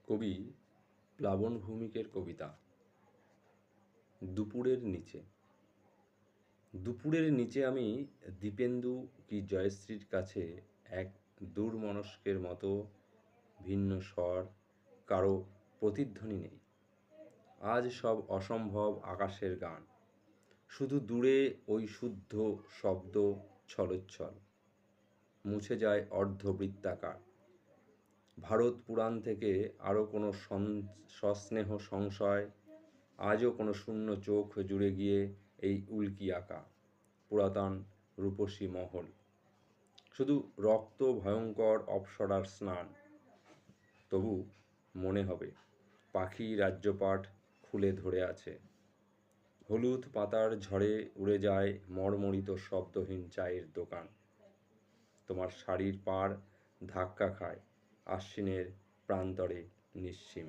কবি প্লাবন ভৌমিকের কবিতা দুপুরের নিচে। দুপুরের নিচে আমি দীপেন্দু কি জয়শ্রীর কাছে এক দূরমনস্কের মতো, ভিন্ন স্বর, কারো প্রতিধ্বনি নেই। আজ সব অসম্ভব আকাশের গান, শুধু দূরে ওই শুদ্ধ শব্দ ছলোচ্ছল। মুছে যায় অর্ধবৃত্তাকার ভারত পুরাণ থেকে আরও কোনো সস্নেহ সংশয়, আজও কোনো শূন্য চোখ জুড়ে গিয়ে এই উল্কি আঁকা পুরাতন রূপসী মহল। শুধু রক্ত ভয়ঙ্কর অপ্সরার স্নান। তবু মনে হবে পাখি রাজ্যপাঠ খুলে ধরে আছে। হলুদ পাতার ঝড়ে উড়ে যায় মর্মরিত শব্দহীন চায়ের দোকান। তোমার শাড়ির পাড় ধাক্কা খায় আশ্বিনের প্রান্তরে নিশ্চিম।